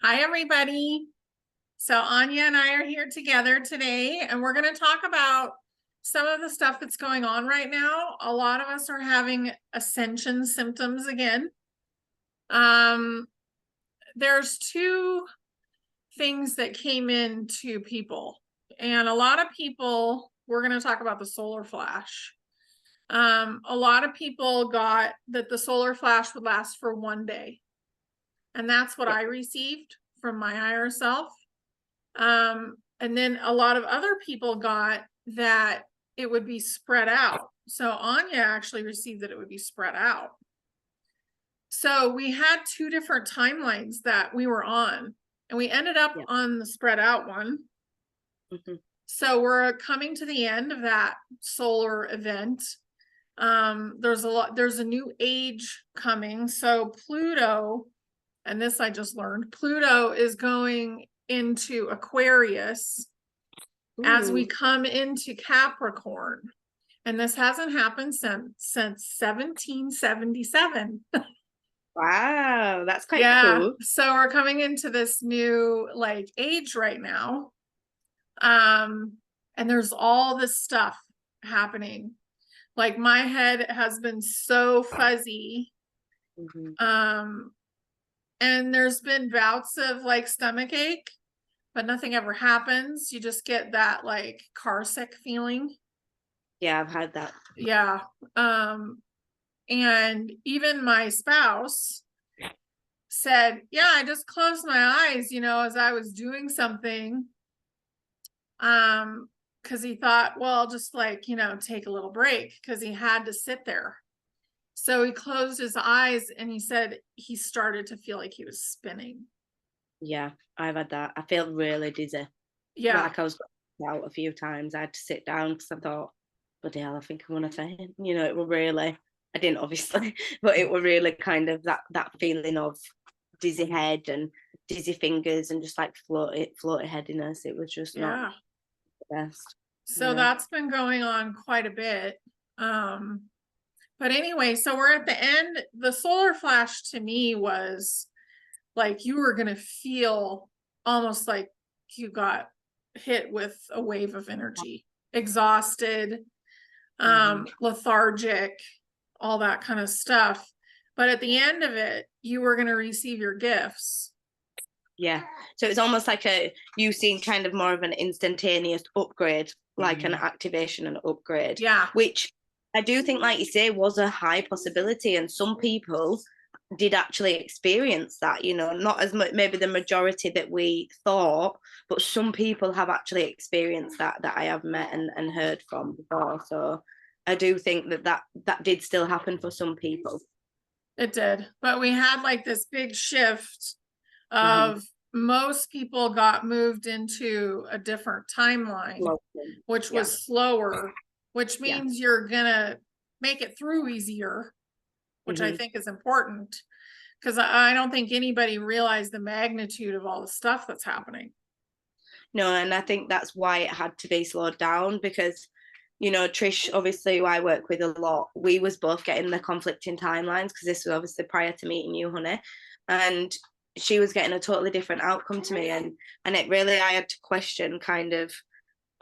Hi, everybody. So Anya and I are here together today, and we're going to talk about some of the stuff that's going on right now. A lot of us are having ascension symptoms again. There's two things that came in to people, and a lot of people, we're going to talk about the solar flash. A lot of people got that the solar flash would last for one day. And that's what I received from my higher self. And then a lot of other people got that it would be spread out. So Anya actually received that it would be spread out. So we had two different timelines that we were on, and we ended up on the spread out one. So we're coming to the end of that solar event. There's a new age coming. So Pluto, and this I just learned, Pluto is going into Aquarius as we come into Capricorn. And this hasn't happened since 1777. Wow, that's quite cool. So we're coming into this new age right now. And there's all this stuff happening. Like my head has been so fuzzy. And there's been bouts of stomach ache, but nothing ever happens. You just get that car sick feeling. Yeah, I've had that. Yeah. And even my spouse said, yeah, I just closed my eyes, as I was doing something. Because he thought, well, I'll just take a little break, because he had to sit there. So he closed his eyes and he said he started to feel like he was spinning. Yeah, I've had that. I feel really dizzy. Yeah. Like I was out a few times. I had to sit down because I thought, bloody hell, I think I'm going to faint. It were really, I didn't obviously, but it were really kind of that feeling of dizzy head and dizzy fingers and just floaty headiness. It was just not the best. So that's been going on quite a bit. But anyway, so we're at the end. The solar flash to me was like you were going to feel almost like you got hit with a wave of energy, exhausted, lethargic, all that kind of stuff. But at the end of it, you were going to receive your gifts. Yeah. So it's almost like you seen kind of more of an instantaneous upgrade, like an activation and upgrade. Yeah. Which I do think, like you say, was a high possibility. And some people did actually experience that, not as much, maybe the majority that we thought, but some people have actually experienced that I have met and heard from before. So I do think that did still happen for some people. It did. But we had this big shift of most people got moved into a different timeline, which was slower, which means you're gonna make it through easier, which I think is important, because I don't think anybody realized the magnitude of all the stuff that's happening. No, and I think that's why it had to be slowed down, because Trish, obviously, who I work with a lot, we was both getting the conflicting timelines, because this was obviously prior to meeting you, honey, and she was getting a totally different outcome to me, and it really, I had to question kind of,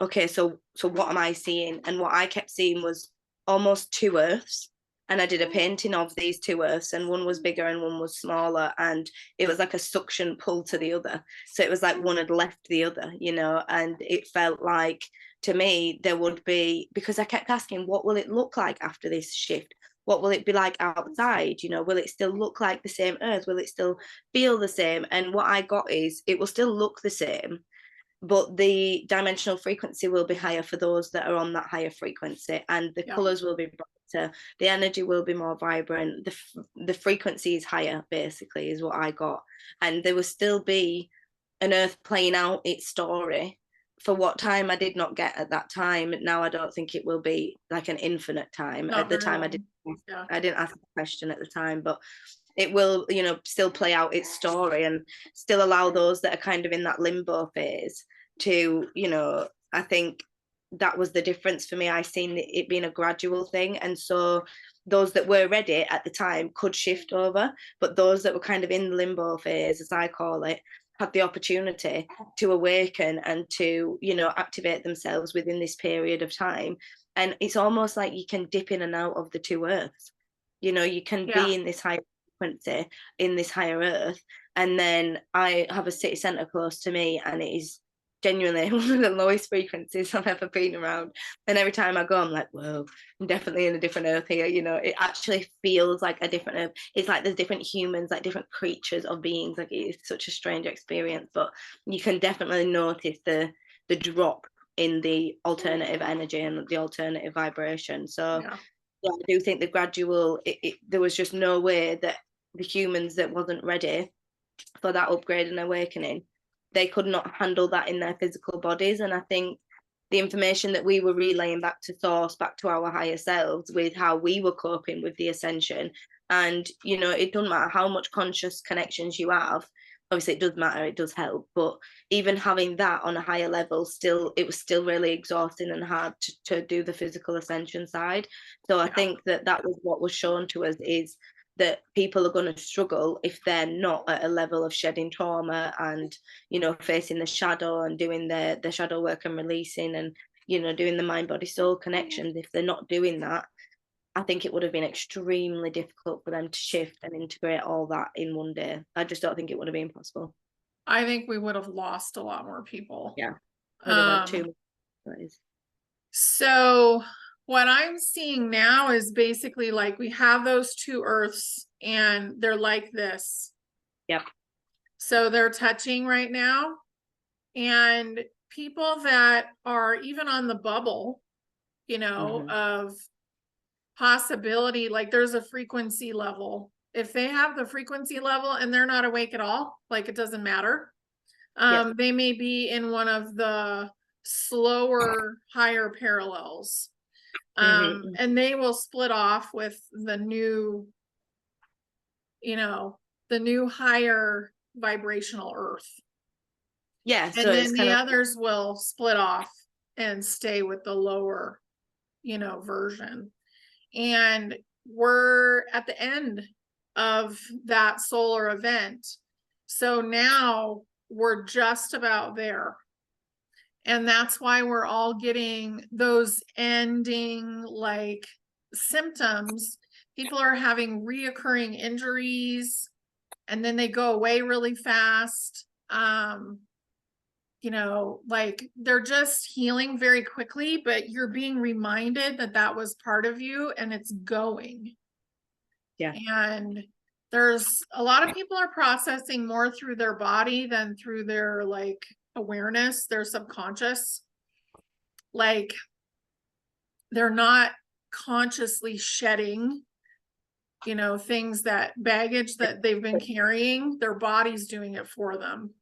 okay, so what am I seeing? And what I kept seeing was almost two earths, and I did a painting of these two earths, and one was bigger and one was smaller, and it was like a suction pull to the other, so it was like one had left the other, and it felt like, to me, there would be, because I kept asking, what will it look like after this shift? What will it be like outside? Will it still look like the same earth? Will it still feel the same? And what I got is, it will still look the same, but the dimensional frequency will be higher for those that are on that higher frequency, and the colors will be brighter, the energy will be more vibrant, the frequency is higher, basically, is what I got. And there will still be an earth playing out its story for what time I did not get at that time. Now I don't think it will be like an infinite time. At the time, I didn't ask the question at the time, but it will, still play out its story and still allow those that are kind of in that limbo phase to, I think that was the difference for me. I seen it being a gradual thing, and so those that were ready at the time could shift over, but those that were kind of in the limbo phase, as I call it, had the opportunity to awaken and to, you know, activate themselves within this period of time. And it's almost like you can dip in and out of the two earths. You know, you can Yeah. be in this higher frequency, in this higher earth. And then I have a city centre close to me, and it is genuinely one of the lowest frequencies I've ever been around. And every time I go, I'm like, whoa, I'm definitely in a different earth here. You know, it actually feels like a different earth. It's like there's different humans, like different creatures or beings. Like it's such a strange experience, but you can definitely notice the drop in the alternative energy and the alternative vibration. So Yeah. yeah, I do think the gradual, there was just no way that the humans that wasn't ready for that upgrade and awakening, they could not handle that in their physical bodies. And I think the information that we were relaying back to source, back to our higher selves with how we were coping with the ascension. And, you know, it doesn't matter how much conscious connections you have. Obviously, it does matter, it does help. But even having that on a higher level, still, it was still really exhausting and hard to do the physical ascension side. So I Yeah. think that that was what was shown to us is that people are going to struggle if they're not at a level of shedding trauma and, you know, facing the shadow and doing the shadow work and releasing and, you know, doing the mind body soul connections. If they're not doing that, I think it would have been extremely difficult for them to shift and integrate all that in one day. I just don't think it would have been possible. I think we would have lost a lot more people. Yeah, would have had too Um, much noise. so what I'm seeing now is basically like we have those two earths and they're like this. Yep. So they're touching right now. And people that are even on the bubble, you know, of possibility, like there's a frequency level. If they have the frequency level and they're not awake at all, like it doesn't matter. Yep. They may be in one of the slower, higher parallels. Mm-hmm. And they will split off with the new, you know, the new higher vibrational earth. Yeah, so And it's then kind the of others will split off and stay with the lower, you know, version. And we're at the end of that solar event. So now we're just about there. And that's why we're all getting those ending like symptoms. People are having reoccurring injuries and then they go away really fast. You know, like they're just healing very quickly, but you're being reminded that that was part of you and it's going. yeah, And there's a lot of people are processing more through their body than through their like awareness, their subconscious. Like they're not consciously shedding, you know, things that baggage that they've been carrying, their body's doing it for them.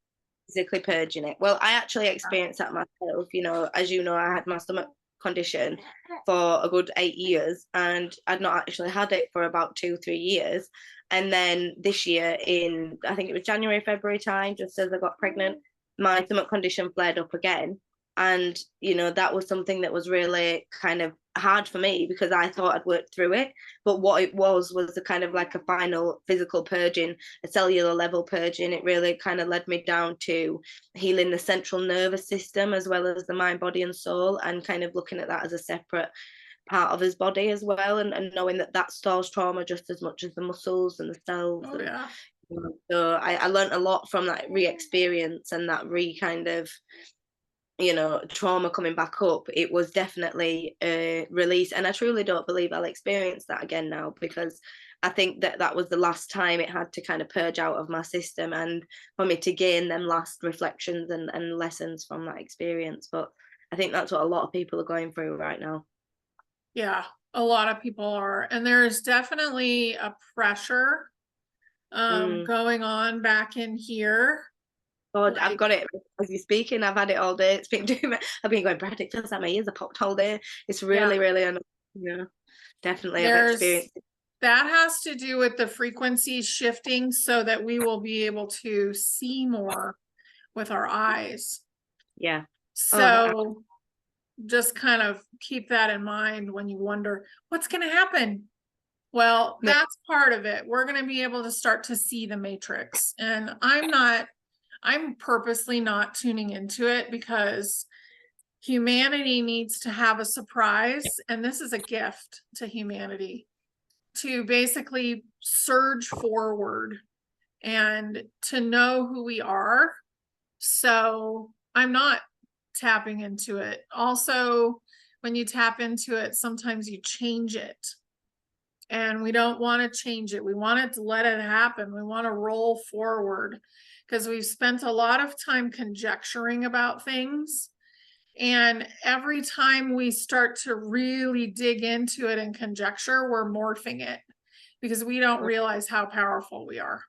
physically purging it. Well, I actually experienced that myself. You know, as you know, I had my stomach condition for a good 8 years, and I'd not actually had it for about 2, 3 years. And then this year, in I think it was January, February time, just as I got pregnant, my stomach condition flared up again. And, you know, that was something that was really kind of hard for me because I thought I'd worked through it. But what it was a kind of like a final physical purging, a cellular level purging. It really kind of led me down to healing the central nervous system as well as the mind, body, and soul, and kind of looking at that as a separate part of his body as well, and knowing that that stores trauma just as much as the muscles and the cells. Oh, And yeah. so I learned a lot from that re-experience and that kind of, you know, trauma coming back up. It was definitely a release, and I truly don't believe I'll experience that again now, because I think that that was the last time it had to kind of purge out of my system and for me to gain them last reflections and lessons from that experience. But I think that's what a lot of people are going through right now. Yeah, a lot of people are. And there's definitely a pressure Mm. going on back in here. God, I've Like, got it as you're speaking. I've had it all day. It's been doing. I've been going, Brad. It feels like my ears are popped all day. It's yeah, really, really annoying. Yeah, definitely. I've there's experienced it. that has to do with the frequency shifting so that we will be able to see more with our eyes. Yeah. Oh, So just kind of keep that in mind when you wonder what's going to happen. Well, no, that's part of it. We're going to be able to start to see the matrix. And I'm not I'm purposely not tuning into it because humanity needs to have a surprise, and this is a gift to humanity to basically surge forward and to know who we are. So I'm not tapping into it. Also, when you tap into it, sometimes you change it. And we don't want to change it. We want it to let it happen. We want to roll forward because we've spent a lot of time conjecturing about things. And every time we start to really dig into it and conjecture, we're morphing it because we don't realize how powerful we are.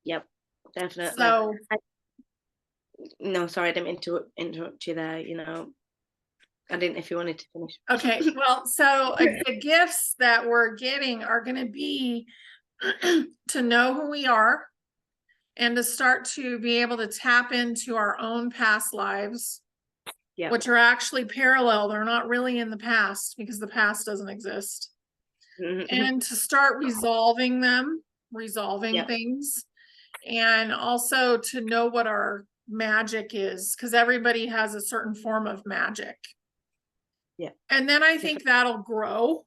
Yep, definitely. So, no, sorry, I didn't mean to interrupt you there. You know, I didn't, if you wanted to finish. okay, well, so the gifts that we're getting are going to be to know who we are and to start to be able to tap into our own past lives, Yeah. which are actually parallel. They're not really in the past because the past doesn't exist. And to start resolving them, things, and also to know what our magic is, because everybody has a certain form of magic. Yeah. And then I think that'll grow,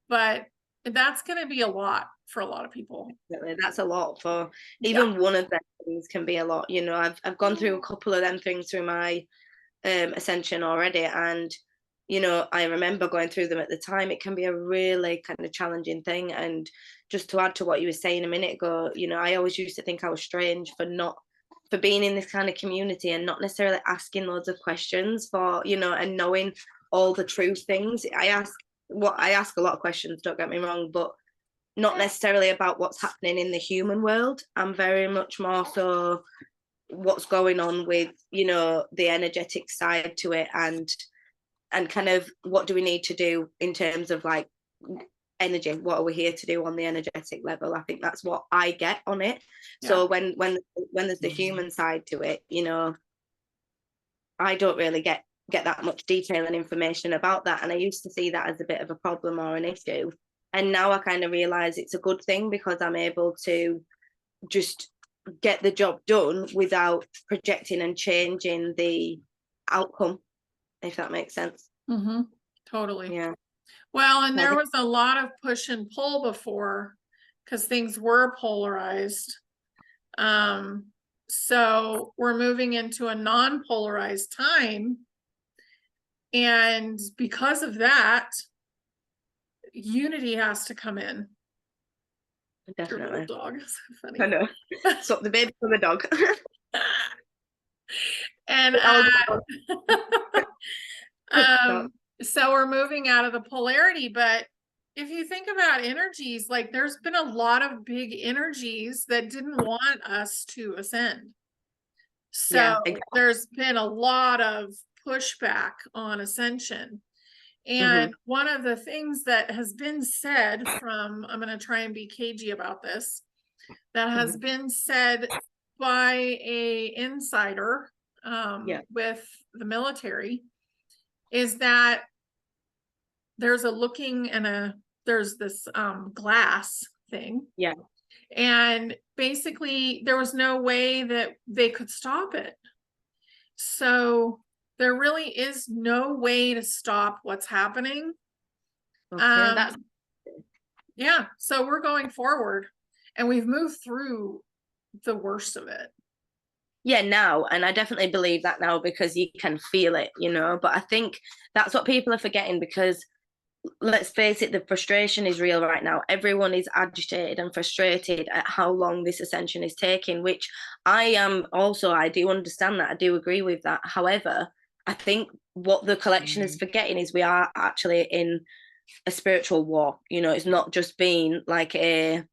but that's going to be a lot for a lot of people. That's a lot for even one of them things can be a lot. You know, I've gone through a couple of them things through my ascension already, and you know, I remember going through them at the time. It can be a really kind of challenging thing. And just to add to what you were saying a minute ago, you know, I always used to think I was strange for being in this kind of community and not necessarily asking loads of questions for, you know, and knowing all the true things. I ask a lot of questions, don't get me wrong, but not necessarily about what's happening in the human world. I'm very much more so what's going on with, you know, the energetic side to it, and kind of what do we need to do in terms of like energy, what are we here to do on the energetic level. I think that's what I get on it. So when there's the human side to it, you know, I don't really get that much detail and information about that, and I used to see that as a bit of a problem or an issue, and now I kind of realize it's a good thing because I'm able to just get the job done without projecting and changing the outcome, if that makes sense. Totally. Yeah. Well, and there was a lot of push and pull before because things were polarized. So we're moving into a non-polarized time. And because of that, unity has to come in. Definitely. Your little dog is funny. I know. Swap the baby for the dog. And so we're moving out of the polarity, but if you think about energies, like there's been a lot of big energies that didn't want us to ascend. So there's been a lot of pushback on ascension. And one of the things that has been said from, I'm going to try and be cagey about this, that has been said by a insider with the military is that there's a looking and there's this glass thing. Yeah. And basically there was no way that they could stop it. So there really is no way to stop what's happening. Okay, yeah, so we're going forward and we've moved through the worst of it. Yeah, now, and I definitely believe that now because you can feel it, you know, but I think that's what people are forgetting because let's face it, the frustration is real right now. Everyone is agitated and frustrated at how long this ascension is taking, which I am also, I do understand that, I do agree with that. However, I think what the collection is forgetting is we are actually in a spiritual war. You know, it's not just being like I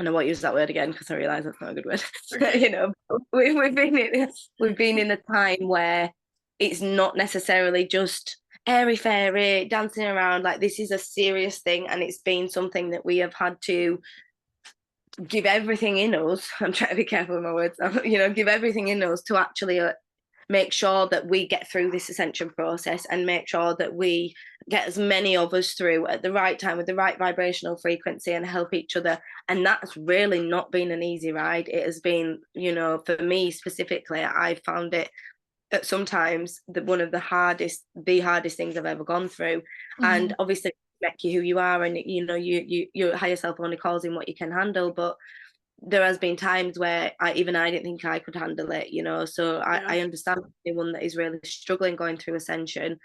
know what use that word again because I realize that's not a good word. Okay. You know, we've been in a time where it's not necessarily just airy fairy dancing around. Like this is a serious thing, and it's been something that we have had to give everything in us. I'm trying to be careful with my words. You know, give everything in us to actually make sure that we get through this ascension process and make sure that we get as many of us through at the right time with the right vibrational frequency and help each other. And that's really not been an easy ride. It has been, for me specifically, I found it at sometimes one of the hardest things I've ever gone through. Mhm. And obviously make you who you are, and your higher self only calls in what you can handle. But there has been times where I didn't think I could handle it, so Yeah. I understand anyone that is really struggling going through ascension.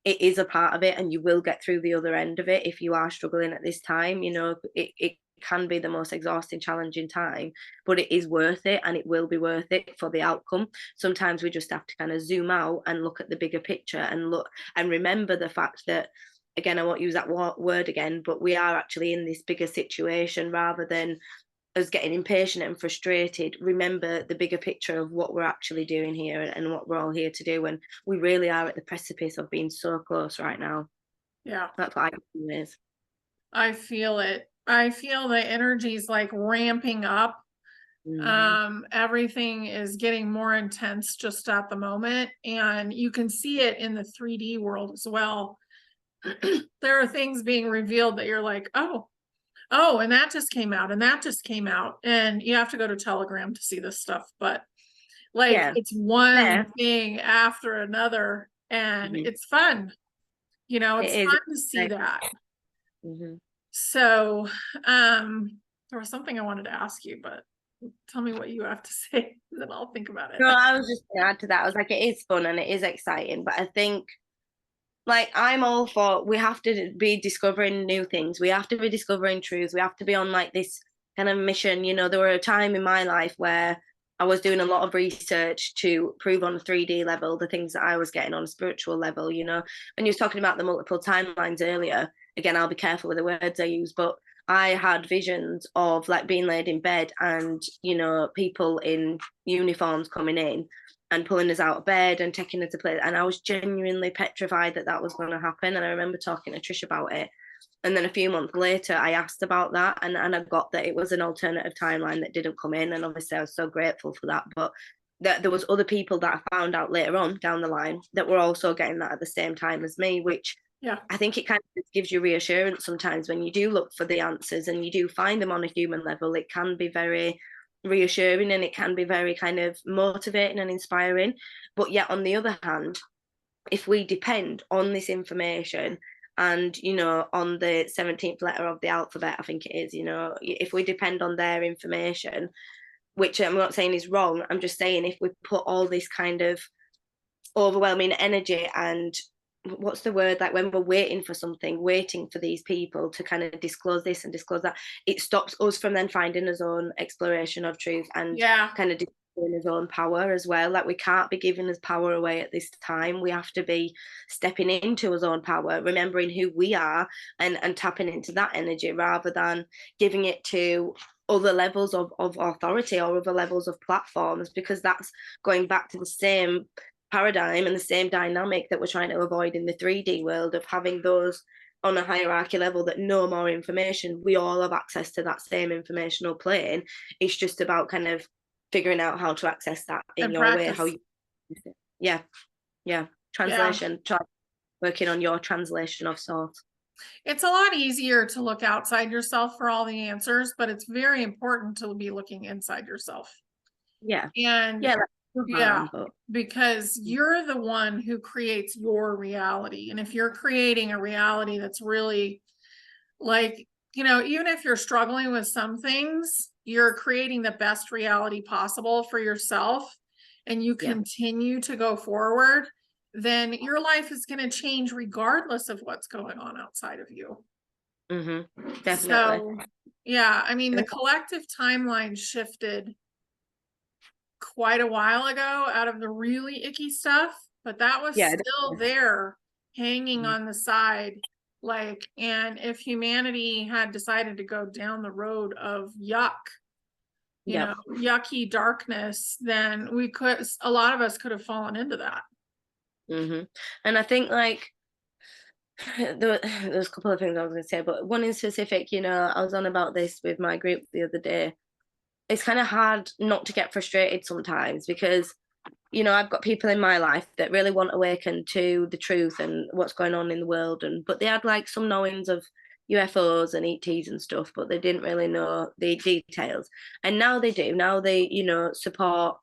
It is a part of it, and you will get through the other end of it if you are struggling at this time. It can be the most exhausting, challenging time, but it is worth it, and it will be worth it for the outcome. Sometimes we just have to kind of zoom out and look at the bigger picture and look and remember the fact that, again, I won't use that word again, but we are actually in this bigger situation rather than us getting impatient and frustrated. Remember the bigger picture of what we're actually doing here and what we're all here to do. And we really are at the precipice of being so close right now. Yeah. That's what I feel is. I feel it. I feel the energy's like ramping up. Mm-hmm. Everything is getting more intense just at the moment, and you can see it in the 3D world as well. There are things being revealed that you're like, oh, and that just came out, and that just came out. And you have to go to Telegram to see this stuff, but like Yeah. it's one Yeah. thing after another, and Mm-hmm. it's fun. It It's is. fun to see that. Mm-hmm. So, there was something I wanted to ask you, but tell me what you have to say, and then I'll think about it. No, I was just going to add to that. I was like, it is fun and it is exciting, but I think like I'm all for, we have to be discovering new things. We have to be discovering truths. We have to be on like this kind of mission. There were a time in my life where I was doing a lot of research to prove on a 3D level the things that I was getting on a spiritual level. And you were talking about the multiple timelines earlier. Again, I'll be careful with the words I use, but I had visions of like being laid in bed and, people in uniforms coming in and pulling us out of bed and taking us to play. And I was genuinely petrified that that was going to happen. And I remember talking to Trish about it. And then a few months later, I asked about that, and I got that it was an alternative timeline that didn't come in. And obviously, I was so grateful for that. But that there was other people that I found out later on down the line that were also getting that at the same time as me, which Yeah. I think it kind of gives you reassurance sometimes when you do look for the answers and you do find them on a human level. It can be very reassuring and it can be very kind of motivating and inspiring. But yet, on the other hand, if we depend on this information and on the 17th letter of the alphabet, I think it is, if we depend on their information, which I'm not saying is wrong, I'm just saying if we put all this kind of overwhelming energy and what's the word, like when we're waiting for something, waiting for these people to kind of disclose this and disclose that, it stops us from then finding his own exploration of truth and Yeah. kind of discovering his own power as well. Like we can't be giving his power away at this time. We have to be stepping into his own power, remembering who we are and tapping into that energy rather than giving it to other levels of authority or other levels of platforms, because that's going back to the same paradigm and the same dynamic that we're trying to avoid in the 3D world of having those on a hierarchy level that know more information. We all have access to that same informational plane. It's just about kind of figuring out how to access that in And your way, practice. yeah, Yeah. translation, try working on your translation of sorts. It's a lot easier to look outside yourself for all the answers, but it's very important to be looking inside yourself. Yeah, And that's no yeah, harm, but because you're the one who creates your reality. And if you're creating a reality that's really like, even if you're struggling with some things, you're creating the best reality possible for yourself and you yeah. continue to go forward, then your life is going to change regardless of what's going on outside of you. Definitely. So, yeah, I mean, the collective timeline shifted quite a while ago out of the really icky stuff, but that was Yeah, still definitely. there hanging on the side. Like, and if humanity had decided to go down the road of Yeah. yucky darkness, then a lot of us could have fallen into that. And I think like there's a couple of things I was going to say, but one in specific, I was on about this with my group the other day. It's kind of hard not to get frustrated sometimes because you know, I've got people in my life that really want to awaken to the truth and what's going on in the world, and but they had like some knowings of UFOs and ETs and stuff, but they didn't really know the details. And now they do. Now they, you know, support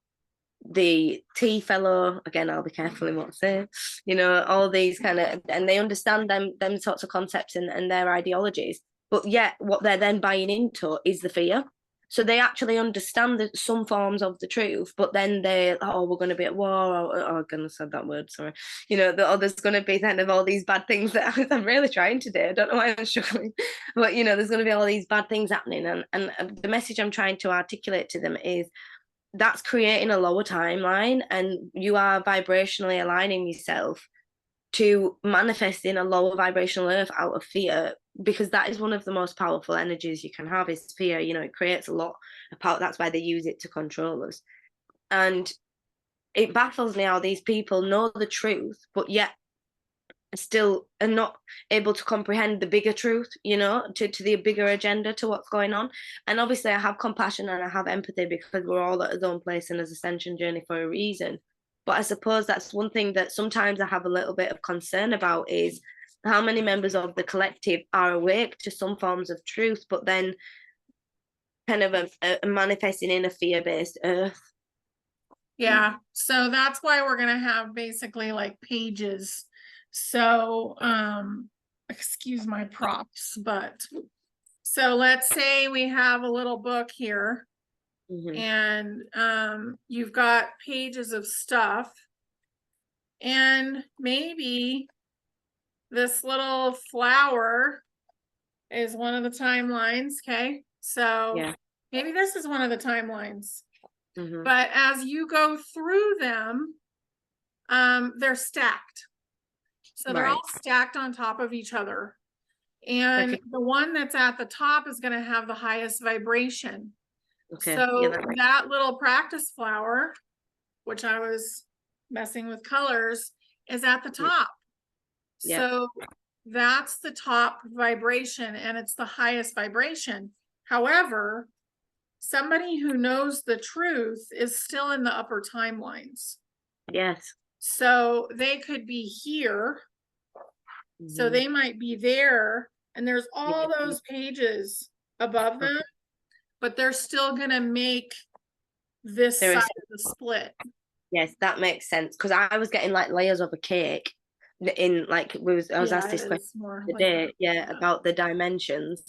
the T fellow. Again, I'll be careful in what I say. You know, all these kind of, and they understand them sorts of concepts and their ideologies. But yet, what they're then buying into is the fear. So they actually understand some forms of the truth, but then they, oh, we're going to be at war. Oh, I'm going to say that word, sorry. You know, oh, there's going to be kind of all these bad things that I'm really trying to do. I don't know why I'm struggling, but you know, there's going to be all these bad things happening, and the message I'm trying to articulate to them is that's creating a lower timeline, and you are vibrationally aligning yourself to manifesting a lower vibrational earth out of fear, because that is one of the most powerful energies you can have is fear. You know, it creates a lot of power. That's why they use it to control us. And it baffles me how these people know the truth but yet still are not able to comprehend the bigger truth, you know, to the bigger agenda, to what's going on. And obviously I have compassion and I have empathy because we're all at our own place in this ascension journey for a reason. But I suppose that's one thing that sometimes I have a little bit of concern about is how many members of the collective are awake to some forms of truth, but then kind of a manifesting in a fear-based earth. Yeah, so that's why we're gonna have basically like pages. So, excuse my props, but so let's say we have a little book here Mm-hmm. and you've got pages of stuff, and maybe this little flower is one of the timelines. Okay, so Yeah. maybe this is one of the timelines. Mm-hmm. But as you go through them, they're stacked. So they're all stacked on top of each other. And Okay. the one that's at the top is going to have the highest vibration. Okay. So Yeah, that little practice flower, which I was messing with colors, is at the top. yeah. So that's the top vibration and it's the highest vibration. However, somebody who knows the truth is still in the upper timelines. Yes. So they could be here. So they might be there, and there's all those pages above them, but they're still going to make this side of the split. Yes, that makes sense. Because I was getting like layers of a cake in like I was asked this question today, about the dimensions,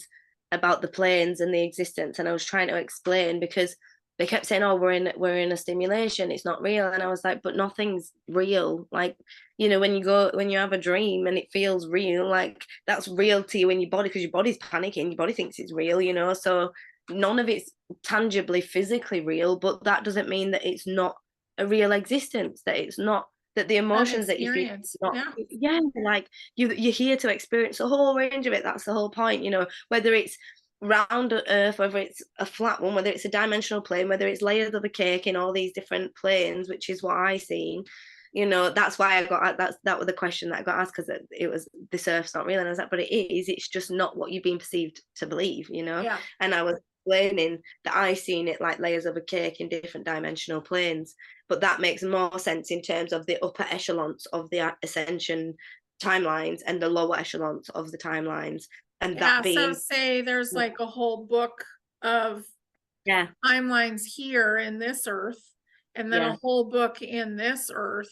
about the planes and the existence, and I was trying to explain because they kept saying, "Oh, we're in a simulation. It's not real." And I was like, "But nothing's real. Like, you know, when you have a dream and it feels real, like that's real to you in your body because your body's panicking. Your body thinks it's real, you know. So none of it's tangibly physically real, but that doesn't mean that it's not a real existence. That it's not that the emotions that you feel not, like you're here to experience a whole range of it. That's the whole point, you know, whether it's round earth, whether it's a flat one, whether it's a dimensional plane, whether it's layers of a cake in all these different planes, which is what I seen. You know, that's why I got that was the question that I got asked, because it was, this earth's not real. And I was like, but it is, it's just not what you've been perceived to believe, you know. And I was explaining that I seen it like layers of a cake in different dimensional planes, but that makes more sense in terms of the upper echelons of the ascension timelines and the lower echelons of the timelines. And that being, so say there's like a whole book of timelines here in this earth, and then a whole book in this earth.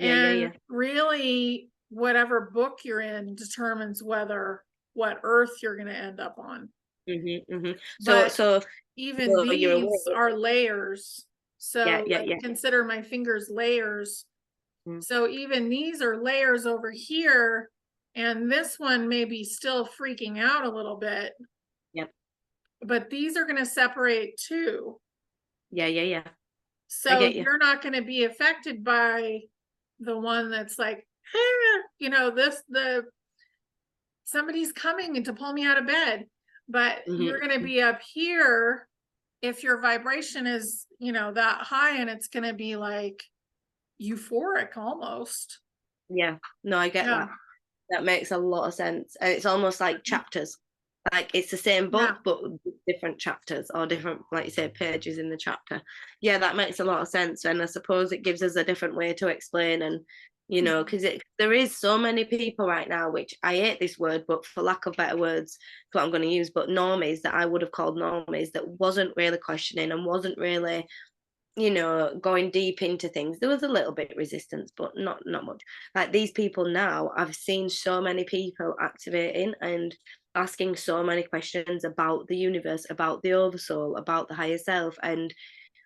And really, whatever book you're in determines what earth you're going to end up on. So even these are layers. So consider my fingers layers. So even these are layers over here, and this one may be still freaking out a little bit. But these are going to separate too. So you're not going to be affected by the one that's like, you know, somebody's coming to pull me out of bed. But you're going to be up here if your vibration is, you know, that high, and it's going to be like euphoric almost. No, I get that. That makes a lot of sense. And it's almost like chapters. Like it's the same Yeah. book, but different chapters or different, like you say, pages in the chapter. Yeah, that makes a lot of sense. And I suppose it gives us a different way to explain and, you know, Mhm. because there is so many people right now, which I hate this word, but for lack of better words, it's what I'm going to use, but normies that I would have called normies that wasn't really questioning and wasn't really, you know, going deep into things. There was a little bit of resistance, but not much. Like these people now, I've seen so many people activating and asking so many questions about the universe, about the oversoul, about the higher self, and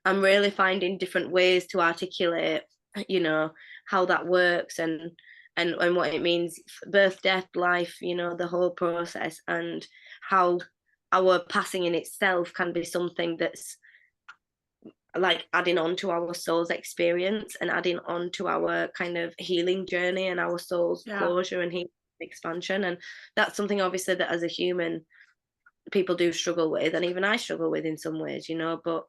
I'm really finding different ways to articulate, you know, how that works and what it means, birth, death, life, you know, the whole process, and how our passing in itself can be something that's like adding on to our soul's experience and adding on to our kind of healing journey and our soul's Yeah. closure and healing expansion. And that's something obviously that as a human people do struggle with, and even I struggle with in some ways, you know, but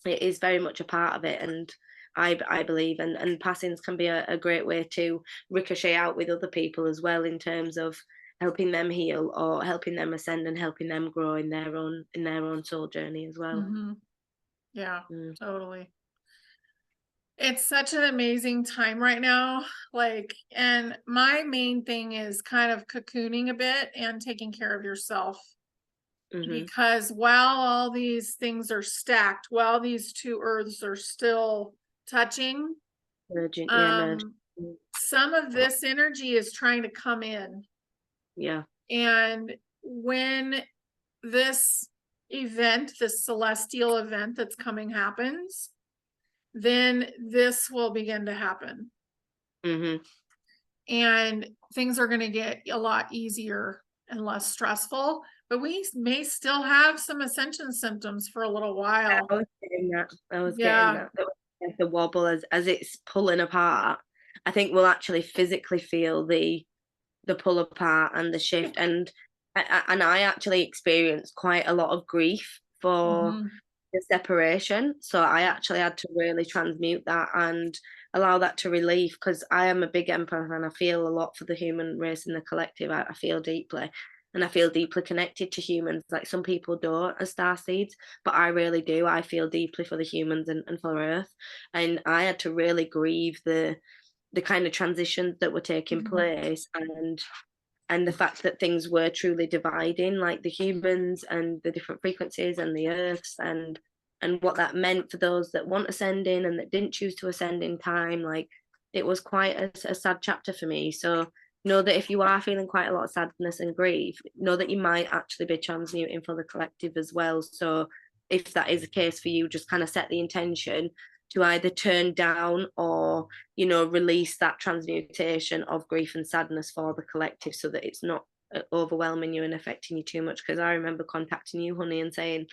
it is very much a part of it. And I believe and passings can be a great way to ricochet out with other people as well in terms of helping them heal or helping them ascend and helping them grow in their own soul journey as well. Mhm. Yeah, Mm. totally. It's such an amazing time right now. Like, and my main thing is kind of cocooning a bit and taking care of yourself. Mm-hmm. Because while all these things are stacked, while these two earths are still touching, Emergent, yeah, emergent. some of this energy is trying to come in. Yeah. And when this event, this celestial event that's coming happens, then this will begin to happen. Mm-hmm. And things are going to get a lot easier and less stressful. But we may still have some ascension symptoms for a little while. I was getting that. I was getting Yeah. that. The wobble as it's pulling apart. I think we'll actually physically feel the pull apart and the shift. And I actually experienced quite a lot of grief for Hmm. the separation. So I actually had to really transmute that and allow that to relieve because I am a big empath and I feel a lot for the human race and the collective. I feel deeply. And I feel deeply connected to humans. Like some people don't as star seeds, but I really do. I feel deeply for the humans and for Earth. And I had to really grieve the kind of transitions that were taking Hmm. place and the fact that things were truly dividing, like the humans and the different frequencies and the earths and what that meant for those that want ascending and that didn't choose to ascend in time. Like it was quite a sad chapter for me. So know that if you are feeling quite a lot of sadness and grief, know that you might actually be transmuting for the collective as well. So if that is the case for you, just kind of set the intention to either turn down or, you know, release that transmutation of grief and sadness for the collective so that it's not overwhelming you and affecting you too much. Because I remember contacting you, honey, and saying,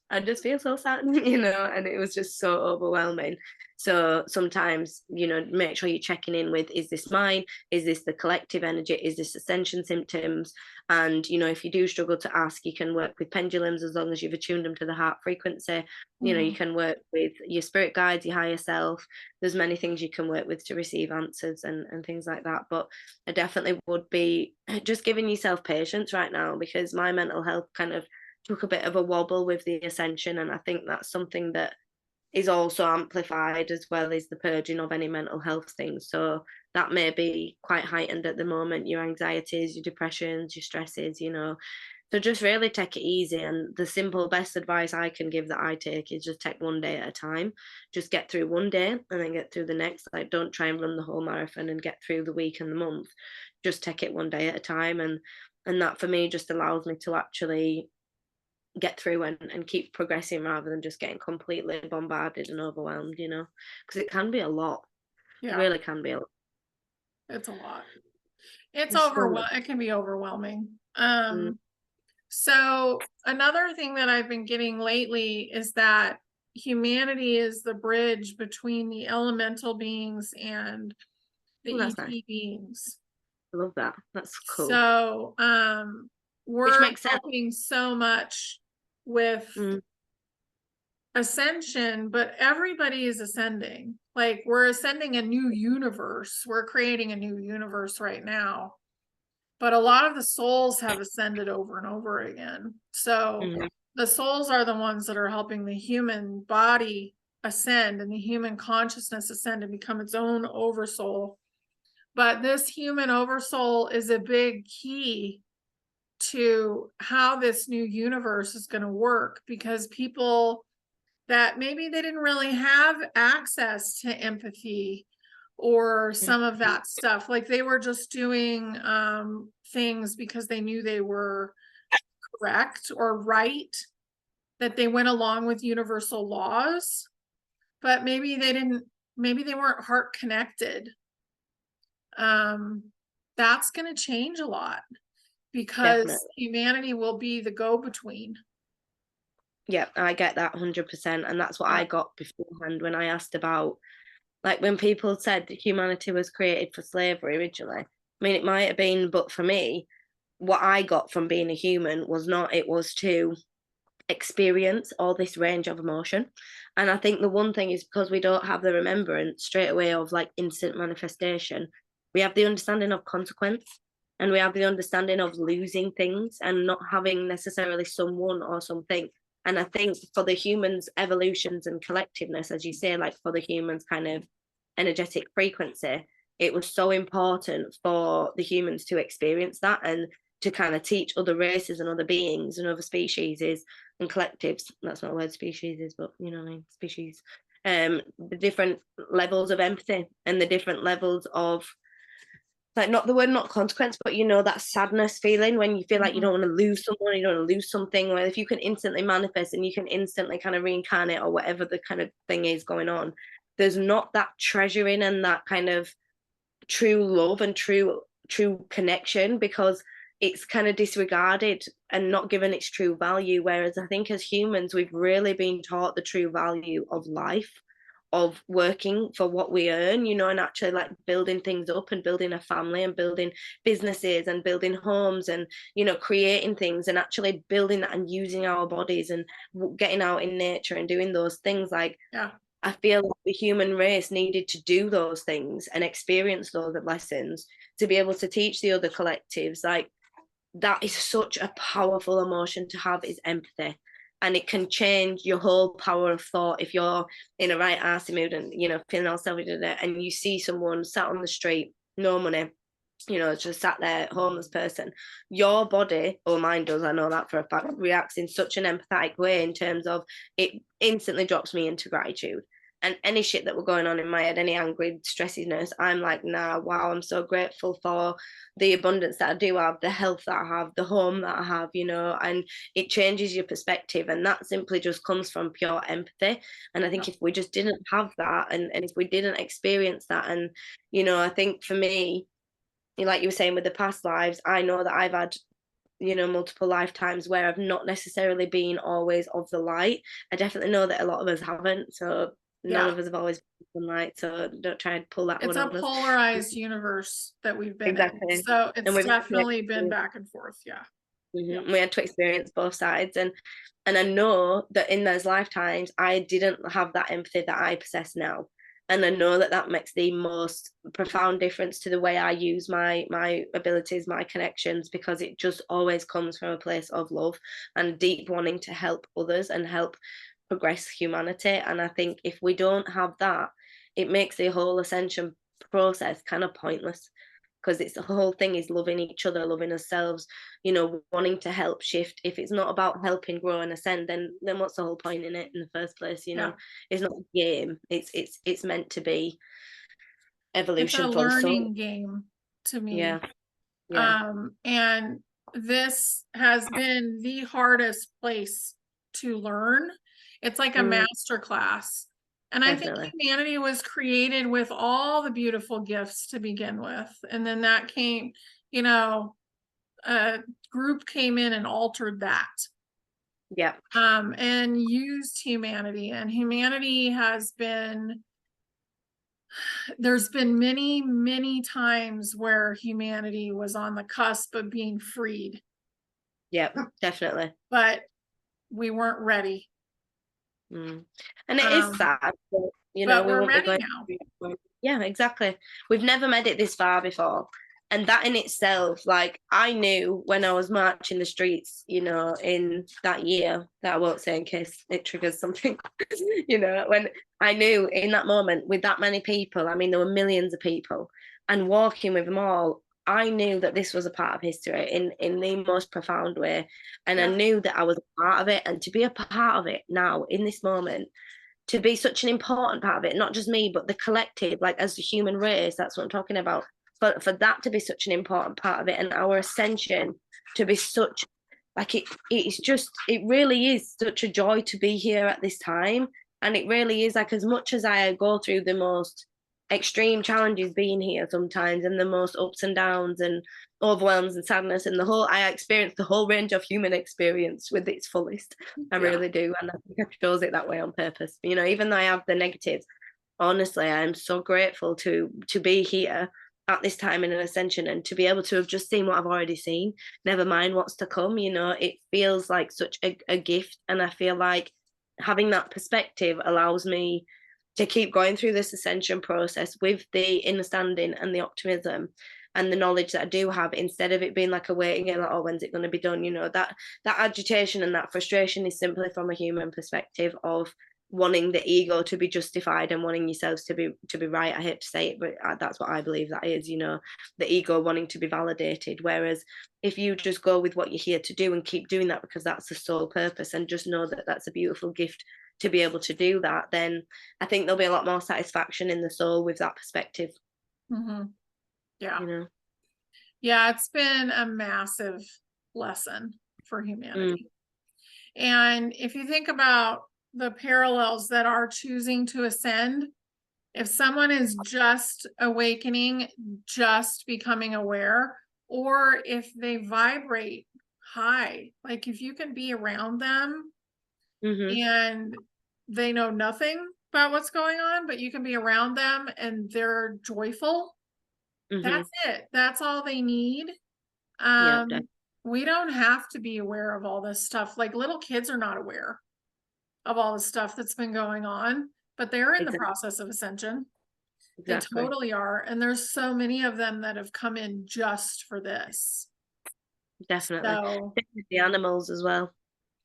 I just feel so sad, you know, and it was just so overwhelming. So sometimes, you know, make sure you're checking in with, is this mine? Is this the collective energy? Is this ascension symptoms? And, you know, if you do struggle to ask, you can work with pendulums as long as you've attuned them to the heart frequency. You know, you Hmm. can work with your spirit guides, your higher self. There's many things you can work with to receive answers and things like that. But I definitely would be just giving yourself patience right now because my mental health kind of took a bit of a wobble with the ascension. And I think that's something that is also amplified as well as the purging of any mental health things. So that may be quite heightened at the moment, your anxieties, your depressions, your stresses, you know. So just really take it easy. And the simple best advice I can give that I take is just take one day at a time. Just get through one day and then get through the next. Like don't try and run the whole marathon and get through the week and the month. Just take it one day at a time. And that for me just allows me to actually get through and keep progressing rather than just getting completely bombarded and overwhelmed, you know, because it can be a lot. It Yeah, really can be a lot. it's a lot. It's There's so much. It can be overwhelming. Mm, So another thing that I've been getting lately is that humanity is the bridge between the elemental beings and the oh, that's nice. ET beings. I love that. That's cool. So Which we're makes sense. helping so much with Mm, ascension, but everybody is ascending. Like we're ascending a new universe. We're creating a new universe right now. but a lot of the souls have ascended over and over again. So Mhm. the souls are the ones that are helping the human body ascend and the human consciousness ascend and become its own oversoul. But this human oversoul is a big key to how this new universe is going to work, because people that maybe they didn't really have access to empathy or some of that stuff, like they were just doing things because they knew they were correct or right, that they went along with universal laws, but maybe they weren't heart connected. That's going to change a lot, because Definitely. humanity will be the go-between. Yeah, I get that 100%. And that's what Yeah. I got beforehand when I asked about, like, when people said that humanity was created for slavery originally. I mean, it might have been, but for me, what I got from being a human was not, it was to experience all this range of emotion. And I think the one thing is, because we don't have the remembrance straight away of like instant manifestation, we have the understanding of consequence, and we have the understanding of losing things and not having necessarily someone or something. And I think for the humans' evolutions and collectiveness, as you say, like for the humans' kind of energetic frequency, it was so important for the humans to experience that and to kind of teach other races and other beings and other species and collectives. That's not a word species is, but you know what I mean, species. The different levels of empathy and the different levels of, like, not the word not consequence, but you know, that sadness feeling when you feel like you Mhm. don't want to lose someone, you don't want to lose something. Where if you can instantly manifest and you can instantly kind of reincarnate or whatever the kind of thing is going on, there's not that treasuring and that kind of true love and true connection, because it's kind of disregarded and not given its true value. Whereas I think as humans, we've really been taught the true value of life, of working for what we earn, you know, and actually like building things up and building a family and building businesses and building homes and, you know, creating things and actually building that and using our bodies and getting out in nature and doing those things. Like, Yeah. I feel like the human race needed to do those things and experience those lessons to be able to teach the other collectives. Like, that is such a powerful emotion to have, is empathy. And it can change your whole power of thought. If you're in a right arsey mood and, you know, feeling all selfish and you see someone sat on the street, no money, you know, just sat there, homeless person, your body, or mine does, I know that for a fact, reacts in such an empathetic way in terms of it instantly drops me into gratitude. And any shit that were going on in my head, any angry, stressiness, I'm like, nah, wow, I'm so grateful for the abundance that I do have, the health that I have, the home that I have, you know, and it changes your perspective. And that simply just comes from pure empathy. And I think if we just didn't have that and if we didn't experience that, and, you know, I think for me, like you were saying with the past lives, I know that I've had, you know, multiple lifetimes where I've not necessarily been always of the light. I definitely know that a lot of us haven't. So none Yeah. of us have always been light. So don't try and pull that It's one a on us. polarized universe that we've been in. Exactly. So And it's we've definitely been back and forth. Yeah. Yeah. we had to experience both sides, and I know that in those lifetimes I didn't have that empathy that I possess now, and I know that that makes the most profound difference to the way I use my abilities, my connections, because it just always comes from a place of love and deep wanting to help others and help progress humanity. And I think if we don't have that, it makes the whole ascension process kind of pointless, because it's the whole thing is loving each other, loving ourselves, you know, wanting to help shift. If it's not about helping grow and ascend, then what's the whole point in it in the first place? You Yeah. know, it's not a game. It's meant to be It's a evolution, full stop. learning game to me. Yeah, yeah. And this has been the hardest place to learn. It's like a Mm, master class. And I think definitely. humanity was created with all the beautiful gifts to begin with. And then that came, you know, a group came in and altered that, Yeah, and used humanity. And humanity has been, there's been many, many times where humanity was on the cusp of being freed, yeah, definitely. but we weren't ready. Mm. And it is Um, sad, but you know, but we we're won't be ready going. now. Yeah, exactly. We've never made it this far before. And that in itself, like, I knew when I was marching the streets, you know, in that year, that I won't say in case it triggers something, you know, when I knew in that moment with that many people, I mean, there were millions of people, and walking with them all, I knew that this was a part of history in the most profound way. And I Yeah. knew that I was a part of it. And to be a part of it now in this moment, to be such an important part of it, not just me, but the collective, like as the human race, that's what I'm talking about. But for that to be such an important part of it, and our ascension to be such, like, it's just, it really is such a joy to be here at this time. And it really is, like, as much as I go through the most extreme challenges being here sometimes, and the most ups and downs and overwhelms and sadness, and the whole, I experience the whole range of human experience with its fullest. I Yeah. really do, and I think I chose it that way on purpose. You know, even though I have the negatives, honestly, I'm so grateful to be here at this time in an ascension, and to be able to have just seen what I've already seen, never mind what's to come. You know, it feels like such a gift, and I feel like having that perspective allows me to keep going through this ascension process with the understanding and the optimism and the knowledge that I do have, instead of it being like a waiting game, like, oh, when's it going to be done? You know, that agitation and that frustration is simply from a human perspective of wanting the ego to be justified and wanting yourselves to be right. I hate to say it, but that's what I believe that is, you know, the ego wanting to be validated. Whereas if you just go with what you're here to do and keep doing that because that's the sole purpose, and just know that that's a beautiful gift to be able to do that, then I think there'll be a lot more satisfaction in the soul with that perspective. Mm-hmm. Yeah. You know. Yeah, it's been a massive lesson for Mm. humanity. And if you think about the parallels that are choosing to ascend, if someone is just awakening, just becoming aware, or if they vibrate high, like if you can be around them Mm-hmm. and they know nothing about what's going on, but you can be around them and they're joyful, Mm-hmm. that's it. That's all they need. Yeah, We don't have to be aware of all this stuff. Like little kids are not aware of all the stuff that's been going on, but they're in the exactly. process of ascension. They Exactly. totally are. And there's so many of them that have come in just for this. Definitely. So The animals as well.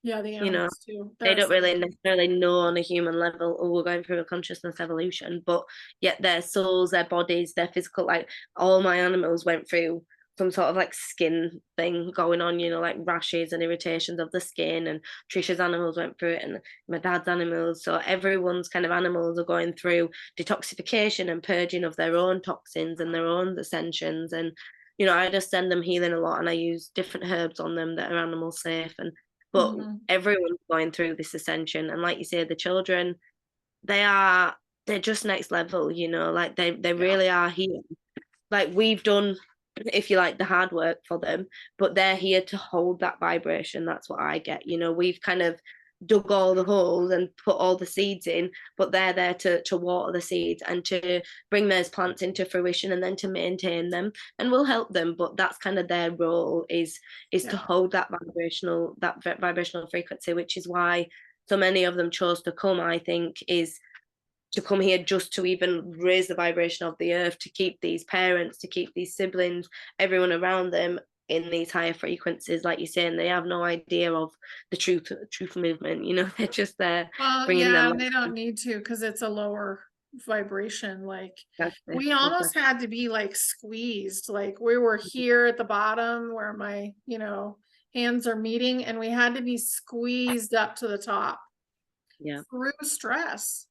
yeah, the You know, animals too. they They're don't really ascension. necessarily know on a human level, oh, we're going through a consciousness evolution, but yet their souls, their bodies, their physical, like all my animals went through some sort of like skin thing going on, you know, like rashes and irritations of the skin. And Trisha's animals went through it, and my dad's animals. So everyone's kind of animals are going through detoxification and purging of their own toxins and their own ascensions. And, you know, I just send them healing a lot, and I use different herbs on them that are animal safe. And but Mm-hmm. everyone's going through this ascension, and like you say, the children, they're just next level, you know, like they Yeah. really are here. Like we've done, if you like, the hard work for them, but they're here to hold that vibration. That's what I get. You know, we've kind of dug all the holes and put all the seeds in, but they're there to water the seeds and to bring those plants into fruition and then to maintain them. And we'll help them, but that's kind of their role, is to Yeah. hold that vibrational frequency, which is why so many of them chose to come, I think, is to come here just to even raise the vibration of the earth, to keep these parents, to keep these siblings, everyone around them in these higher frequencies, like you're saying. They have no idea of the truth movement, you know. They're just there Well, bringing yeah, them and they don't need to because it's a lower vibration. Like exactly, we almost exactly. had to be like squeezed. Like we were here at the bottom where my, hands are meeting, and we had to be squeezed up to the top Yeah, through stress.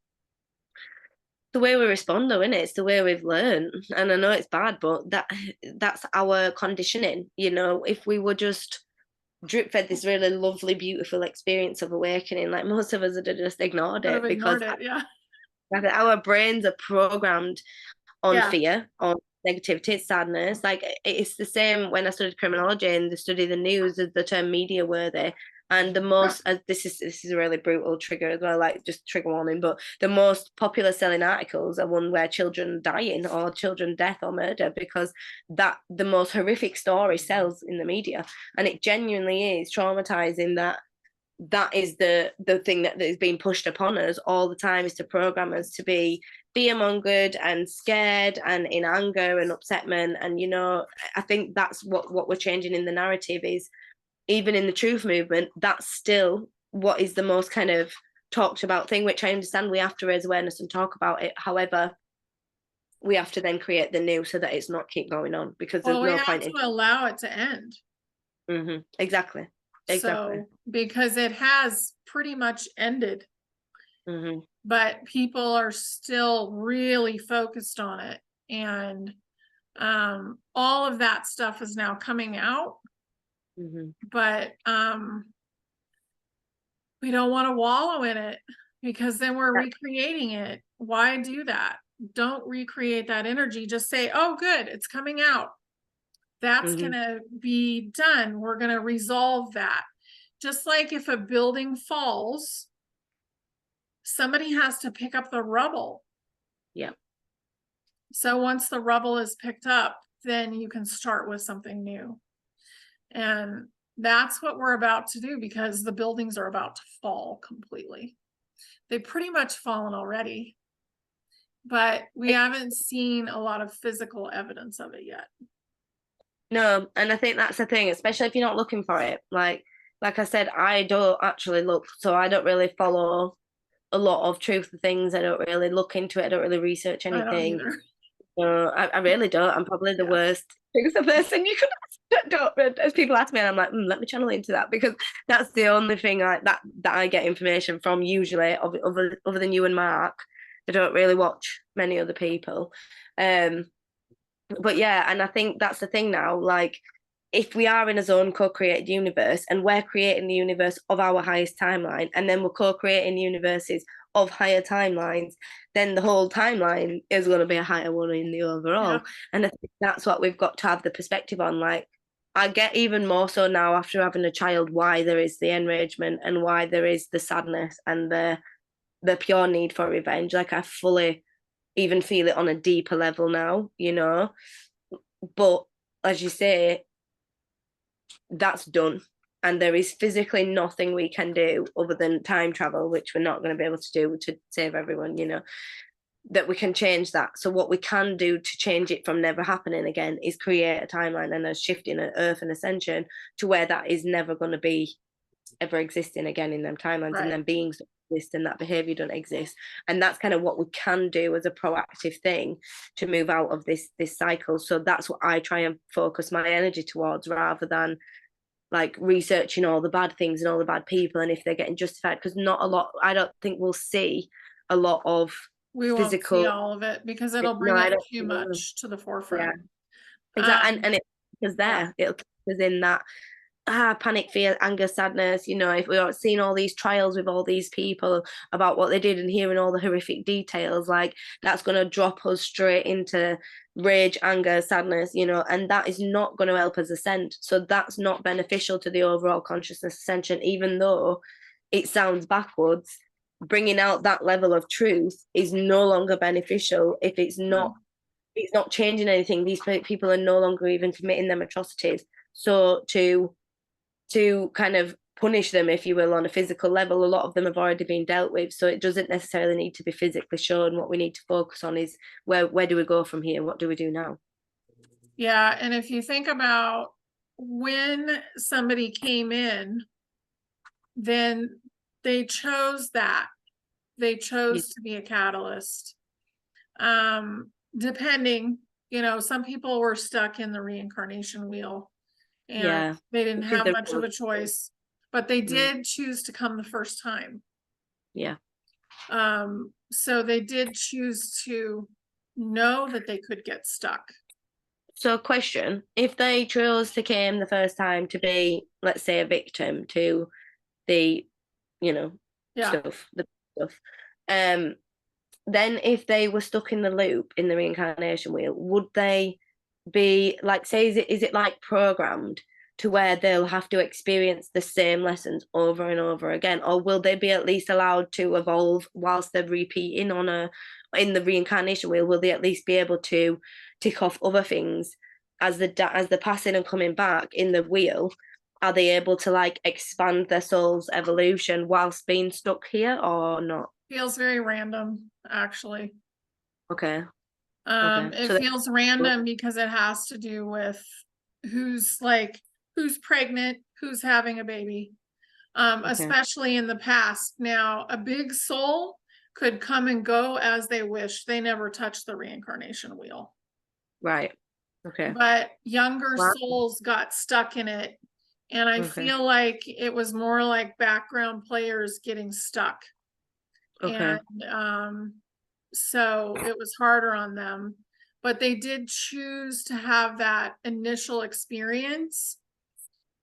the way we respond though, isn't it? It's the way we've learned. And I know it's bad, but that's our conditioning. You know, if we were just drip fed this really lovely, beautiful experience of awakening, like most of us would have just ignored Would have it, because ignored it. Yeah. our brains are programmed on Yeah. fear, on negativity, sadness. Like it's the same when I studied criminology and they study the news, as the term media worthy. And the Yeah. most, this is a really brutal trigger as well, like just trigger warning, but the most popular selling articles are one where children dying or children death or murder, because that the most horrific story sells in the media. And it genuinely is traumatizing that that is the thing that is being pushed upon us all the time, is to program us to be fear-mongered and scared and in anger and upsetment. And I think that's what we're changing in the narrative, is even in the truth movement, that's still what is the most kind of talked about thing, which I understand we have to raise awareness and talk about it. However, we have to then create the new so that it's not keep going on, because there's no point in. We have to allow it to end. Exactly. So, because it has pretty much ended, but people are still really focused on it, and all of that stuff is now coming out. But we don't want to wallow in it, because then we're recreating it. Why do that? Don't recreate that energy. Just say, oh, good, it's coming out. That's gonna be done. We're gonna resolve that. Just like if a building falls, somebody has to pick up the rubble. Yeah. So once the rubble is picked up, then you can start with something new. And that's what we're about to do, because the buildings are about to fall completely. They've pretty much fallen already, but we haven't seen a lot of physical evidence of it yet. No, and I think that's the thing, especially if you're not looking for it. Like I said, I don't actually look, so I don't really follow a lot of truth things. I don't really look into it. I don't really research anything. I really don't. I'm probably the worst truth person you could ask. As people ask me, and I'm like, let me channel into that, because that's the only thing that I get information from usually, other than you and Mark. I don't really watch many other people. But yeah, and I think that's the thing now, like, if we are in a zone co-created universe, and we're creating the universe of our highest timeline, and then we're co-creating universes of higher timelines, then the whole timeline is going to be a higher one in the overall. And I think that's what we've got to have the perspective on. Like, I get even more so now after having a child why there is the enragement, and why there is the sadness and the pure need for revenge. Like, I fully even feel it on a deeper level now, but as you say, that's done, and there is physically nothing we can do other than time travel, which we're not going to be able to do to save everyone, that we can change that. So what we can do to change it from never happening again is create a timeline and a shift in an earth and ascension to where that is never going to be ever existing again in them timelines, and then beings don't exist, and that behavior don't exist. And that's kind of what we can do as a proactive thing to move out of this cycle. So that's what I try and focus my energy towards, rather than like researching all the bad things and all the bad people and if they're getting justified, because not a lot, I don't think we'll see a lot of physical. Won't see all of it, because it'll bring it too much to the forefront. Exactly. And it's there, it'll keep us in that panic, fear, anger, sadness. If we are seeing all these trials with all these people about what they did and hearing all the horrific details, like, that's going to drop us straight into rage, anger, sadness, and that is not going to help us ascend. So that's not beneficial to the overall consciousness ascension, even though it sounds backwards. Bringing out that level of truth is no longer beneficial if it's not changing anything. These people are no longer even committing them atrocities. So to kind of punish them, if you will, on a physical level, a lot of them have already been dealt with. So it doesn't necessarily need to be physically shown. What we need to focus on is where do we go from here? What do we do now? Yeah. And if you think about when somebody came in, then they chose that. They chose to be a catalyst. Depending, some people were stuck in the reincarnation wheel, and they didn't have much of a choice, but they did choose to come the first time. So they did choose to know that they could get stuck. So, question, if they chose to come the first time to be, let's say, a victim to the stuff, then if they were stuck in the loop in the reincarnation wheel, would they be like, say, is it like programmed to where they'll have to experience the same lessons over and over again, or will they be at least allowed to evolve whilst they're repeating in the reincarnation wheel? Will they at least be able to tick off other things as the passing and coming back in the wheel? are they able to like expand their soul's evolution whilst being stuck here or not? Feels very random, actually. Okay. Okay. It So feels random because it has to do with who's like who's pregnant, who's having a baby. okay. Especially in the past. Now, a big soul could come and go as they wish. They never touch the reincarnation wheel. Right. Okay. But younger Wow. souls got stuck in it. And I Okay. feel like it was more like background players getting stuck. Okay. And so it was harder on them. But they did choose to have that initial experience.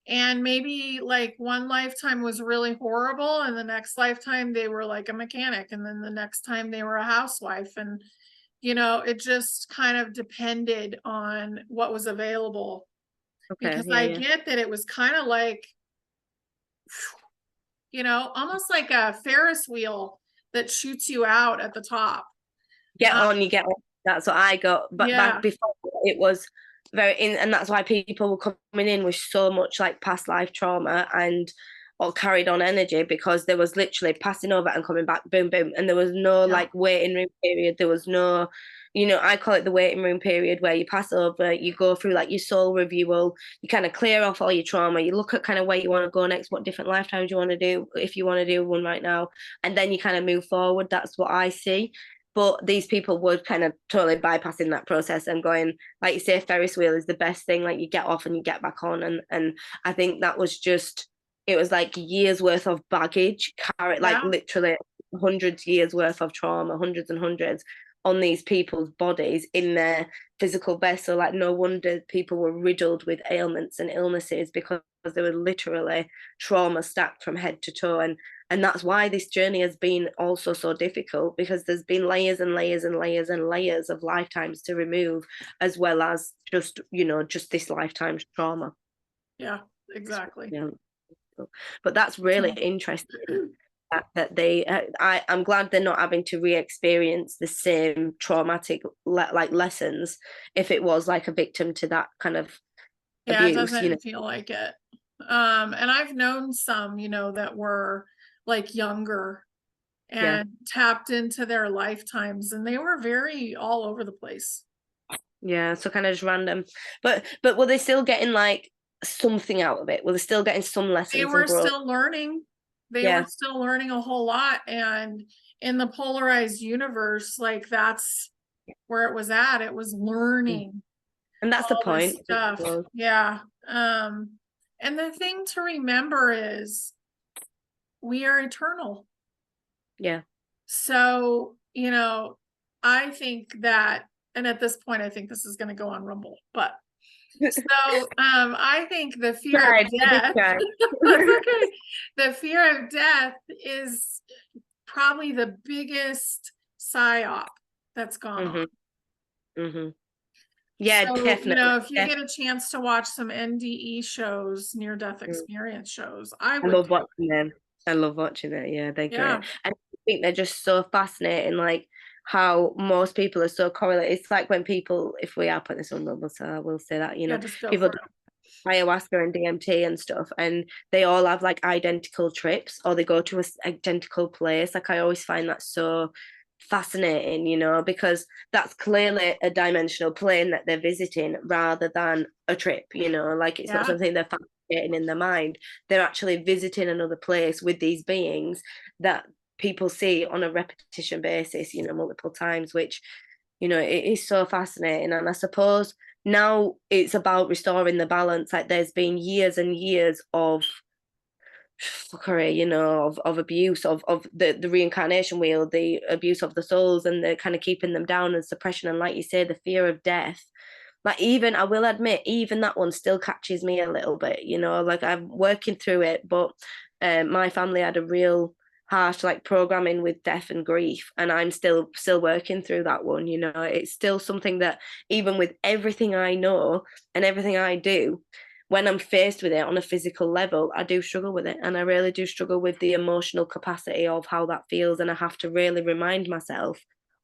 And maybe like one lifetime was really horrible, and the next lifetime they were like a mechanic, and then the next time they were a housewife. And, it just kind of depended on what was available. Okay. Because Yeah. I Yeah. get that it was kind of like, almost like a Ferris wheel that shoots you out at the top. Get Uh, on, you get on. That's what I got. But back yeah, before it was and that's why people were coming in with so much like past life trauma and or carried on energy because there was literally passing over and coming back, boom, boom. And there was no yeah, like waiting room period. There was no, I call it the waiting room period where you pass over, you go through like your soul review, you kind of clear off all your trauma, you look at kind of where you want to go next, what different lifetimes you want to do, if you want to do one right now, and then you kind of move forward. That's what I see. But these people were kind of totally bypassing that process and going, like you say, Ferris wheel is the best thing. Like you get off and you get back on. And I think that was just, it was like years worth of baggage, carried like yeah, literally hundreds years worth of trauma, hundreds and hundreds on these people's bodies in their physical vessel. Like no wonder people were riddled with ailments and illnesses because they were literally trauma stacked from head to toe. And that's why this journey has been also so difficult because there's been layers and layers and layers and layers of lifetimes to remove, as well as just this lifetime's trauma. yeah, exactly. Yeah. But that's really So, interesting that they I'm glad they're not having to re-experience the same traumatic like lessons if it was like a victim to that kind of yeah, it abuse. doesn't feel like it. And I've known some, that were like younger Yeah. and tapped into their lifetimes, and they were very all over the place. Yeah, so kind of just random. But were they still getting like something out of it? Were they still getting some They lessons and were growth? still learning. They were Yeah. still learning a whole lot. And in the polarized universe, like that's where it was at. It was learning And that's the all this point. stuff. Yeah. And the thing to remember is we are eternal. Yeah. So, I think that, and at this point, I think this is going to go on Rumble, but so I think the fear of Tried, we just death, tried. that's okay. The fear of death is probably the biggest psyop that's gone on. Mm-hmm. Mm-hmm. Yeah, So, definitely. if you get a chance to watch some NDE shows, near death experience shows, I I would love do. watching them. I love watching it. Yeah, they're great. Yeah, And I think they're just so fascinating, like how most people are so correlated. It's like when people, if we are putting this on Rumble, so I will say that, yeah, just go people for do it. ayahuasca and DMT and stuff, and they all have like identical trips or they go to a identical place. Like I always find that so fascinating, because that's clearly a dimensional plane that they're visiting rather than a trip, like it's not Yeah, something they're fabricating in their mind. They're actually visiting another place with these beings that people see on a repetition basis, multiple times, which, it is so fascinating. And I suppose now it's about restoring the balance. Like there's been years and years of fuckery, of abuse of the reincarnation wheel, the abuse of the souls and the kind of keeping them down and suppression. And like you say, the fear of death. Like even I will admit, even that one still catches me a little bit, like I'm working through it, but my family had a real harsh like programming with death and grief, and I'm still working through that one. It's still something that even with everything I know and everything I do, when I'm faced with it on a physical level, I do struggle with it. And I really do struggle with the emotional capacity of how that feels. And I have to really remind myself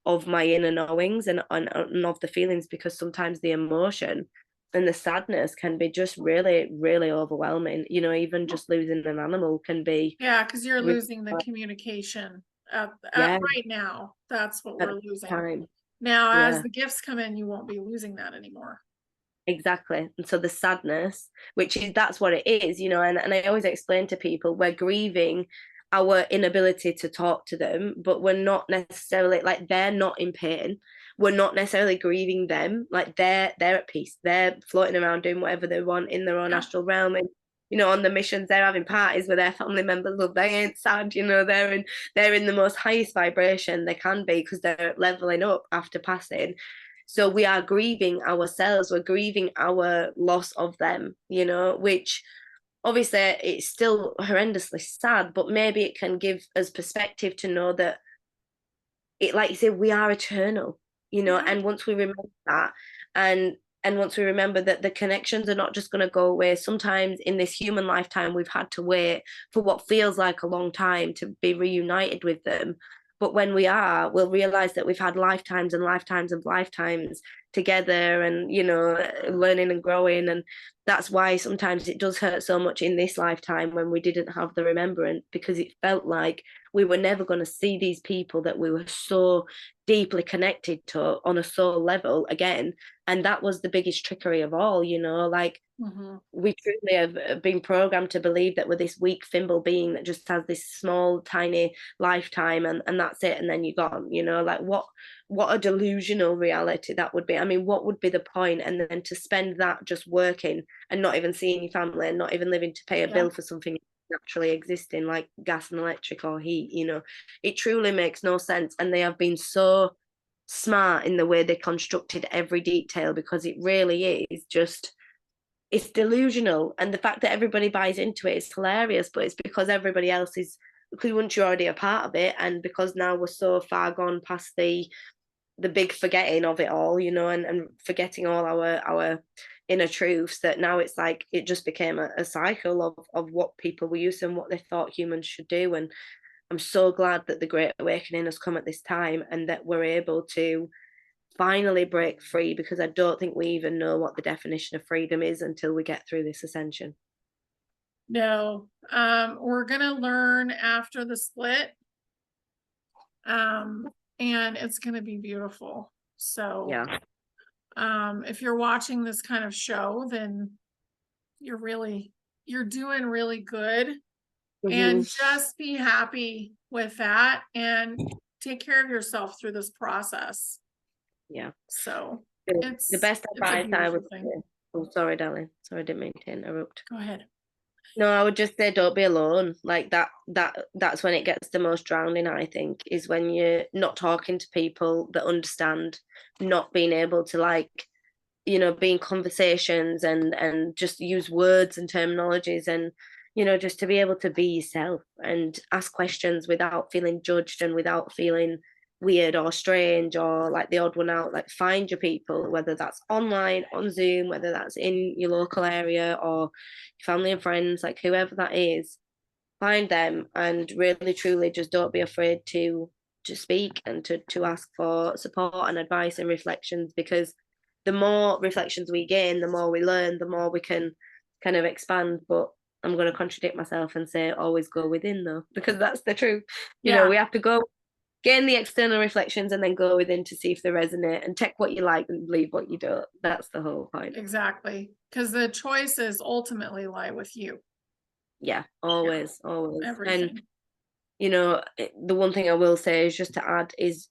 of my inner knowings and of the feelings, because sometimes the emotion and the sadness can be just really, really overwhelming. You know, even just losing an animal can be Yeah, because you're really, losing the communication yeah, right now. That's what at we're the losing. time. Now, as Yeah, the gifts come in, you won't be losing that anymore. exactly. And so the sadness, which is that's what it is, you know, and I always explain to people we're grieving our inability to talk to them, but we're not necessarily like they're not in pain. We're not necessarily grieving them, like they're at peace. They're floating around doing whatever they want in their own Yeah. astral realm, and you know, on the missions they're having parties with their family members. Look, they ain't sad, you know, they're in the most highest vibration they can be because they're leveling up after passing. So we are grieving ourselves, we're grieving our loss of them, you know, which obviously it's still horrendously sad, but maybe it can give us perspective to know that it, like you say, we are eternal, you know, Yeah. and once we remember that, and once we remember that the connections are not just going to go away. Sometimes in this human lifetime we've had to wait for what feels like a long time to be reunited with them, but when we are, we'll realize that we've had lifetimes and lifetimes and lifetimes together, and you know, learning and growing. And that's why sometimes it does hurt so much in this lifetime when we didn't have the remembrance, because it felt like we were never going to see these people that we were so deeply connected to on a soul level again. And that was the biggest trickery of all, you know, like Mm-hmm. we truly have been programmed to believe that we're this weak thimble being that just has this small tiny lifetime, and that's it, and then you're gone, you know. Like what a delusional reality that would be. I mean, what would be the point? And then to spend that just working and not even seeing your family and not even living to pay a Yeah. bill for something naturally existing like gas and electric or heat, you know, it truly makes no sense. And they have been so smart in the way they constructed every detail, because it really is just, it's delusional. And the fact that everybody buys into it is hilarious, but it's because everybody else is, because once you're already a part of it, and because now we're so far gone past the big forgetting of it all, you know, and forgetting all our inner truths, that now it's like it just became a cycle of what people were used to and what they thought humans should do. And I'm so glad that the Great Awakening has come at this time and that we're able to finally break free, because I don't think we even know what the definition of freedom is until we get through this ascension. No. We're gonna learn after the split. And it's gonna be beautiful. So Yeah. if you're watching this kind of show, then you're doing really good. Mm-hmm. And just be happy with that and take care of yourself through this process. Yeah. So The best it's a advice I would beautiful thing. say. Oh, sorry, darling. Sorry, I didn't mean to interrupt. Go ahead. No, I would just say don't be alone. Like that's when it gets the most drowning, I think, is when you're not talking to people that understand, not being able to, like, you know, be in conversations and just use words and terminologies, and you know, just to be able to be yourself and ask questions without feeling judged and without feeling weird or strange or like the odd one out. Like, find your people, whether that's online on Zoom, whether that's in your local area or your family and friends, like whoever that is, find them and really truly just don't be afraid to speak and to ask for support and advice and reflections, because the more reflections we gain, the more we learn, the more we can kind of expand. But I'm going to contradict myself and say always go within, though, because that's the truth. You know, Yeah, we have to go gain the external reflections and then go within to see if they resonate, and take what you like and leave what you don't. That's the whole point. exactly. Because the choices ultimately lie with you. Yeah, Yeah, always. And everything. you know, the one thing I will say is just to add is,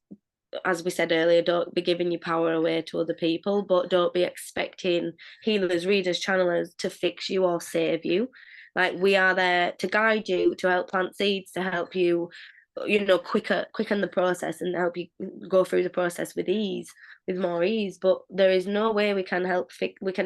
as we said earlier, don't be giving your power away to other people, but don't be expecting healers, readers, channelers to fix you or save you. Like, we are there to guide you, to help plant seeds, to help you, you know, quicken the process and help you go through the process with ease, with more ease. But there is no way we can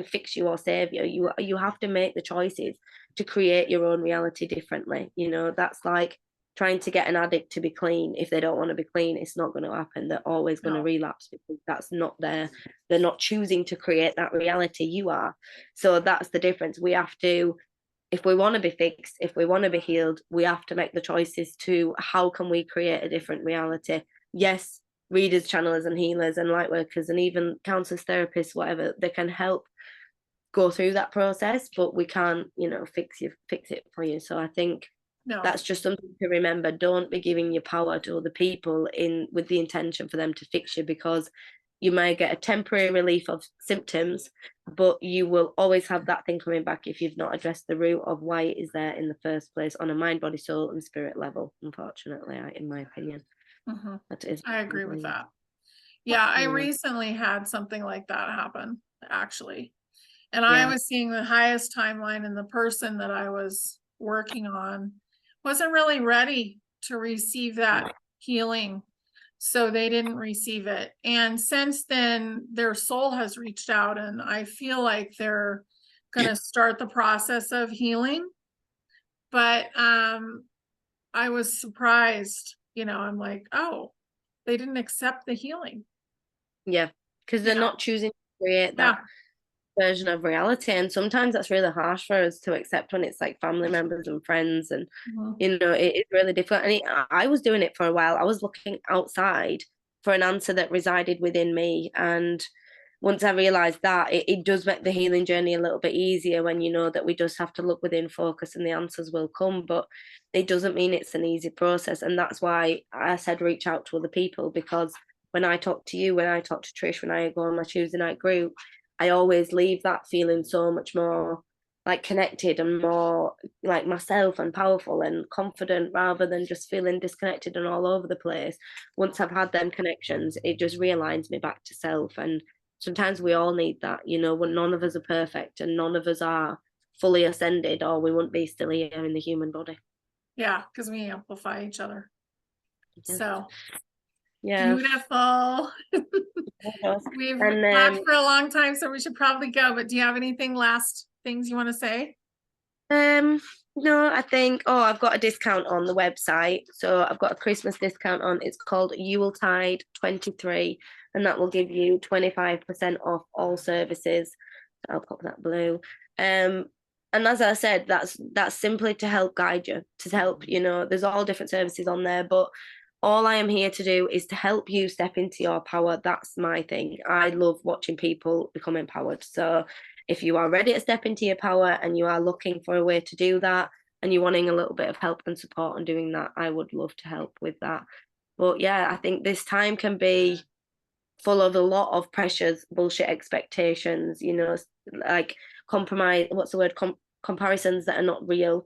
fix you or save you. You have to make the choices to create your own reality differently. You know, that's like trying to get an addict to be clean. If they don't want to be clean, it's not going to happen. They're always going to No, relapse, because that's not their, they're not choosing to create that reality. You are. So that's the difference. We have to, if we want to be fixed, if we want to be healed, we have to make the choices to how can we create a different reality. Yes, readers, channelers and healers and light workers and even counselors, therapists, whatever, they can help go through that process, but we can't, fix it for you. So I think No. that's just something to remember. Don't be giving your power to other people in with the intention for them to fix you, because you might get a temporary relief of symptoms, but you will always have that thing coming back if you've not addressed the root of why it is there in the first place on a mind, body, soul, and spirit level. Unfortunately, in my opinion, that is. I agree with that. Yeah, I Yeah. recently had something like that happen, actually. And I Yeah. was seeing the highest timeline, and the person that I was working on wasn't really ready to receive that healing. So they didn't receive it. And since then, their soul has reached out, and I feel like they're going to start the process of healing. But I was surprised, I'm like, oh, they didn't accept the healing. Yeah, because they're not choosing to create Yeah. that version of reality, and sometimes that's really harsh for us to accept when it's like family members and friends, and it is really difficult. And I was doing it for a while. I was looking outside for an answer that resided within me, and once I realized that, it does make the healing journey a little bit easier when you know that we just have to look within focus and the answers will come. But it doesn't mean it's an easy process, and that's why I said reach out to other people, because when I talk to you, when I talk to Trish, when I go on my Tuesday night group, I always leave that feeling so much more like connected and more like myself and powerful and confident, rather than just feeling disconnected and all over the place. Once I've had them connections, it just realigns me back to self. And sometimes we all need that, when none of us are perfect and none of us are fully ascended, or we wouldn't be still here in the human body. Yeah, because we amplify each other. Yeah. So Yeah. beautiful. We've And talked for a long time, so we should probably go. But do you have anything last things you want to say? No, I think, I've got a discount on the website. So I've got a Christmas discount on. It's called Yuletide 23, and that will give you 25% off all services. I'll pop that blue. And as I said, that's simply to help guide you, to help, there's all different services on there, but all I am here to do is to help you step into your power. That's my thing. I love watching people become empowered. So if you are ready to step into your power and you are looking for a way to do that, and you're wanting a little bit of help and support on doing that, I would love to help with that. But yeah, I think this time can be full of a lot of pressures, bullshit expectations, like compromise, what's the word? Comparisons that are not real,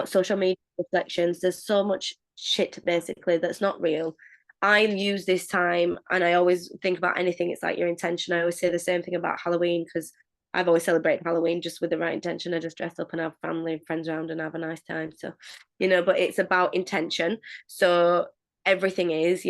social media reflections. There's so much shit basically that's not real. I use this time, and I always think about anything, it's like your intention. I always say the same thing about Halloween, because I've always celebrated Halloween just with the right intention. I just dress up and have family and friends around and have a nice time. So, but it's about intention. So everything is,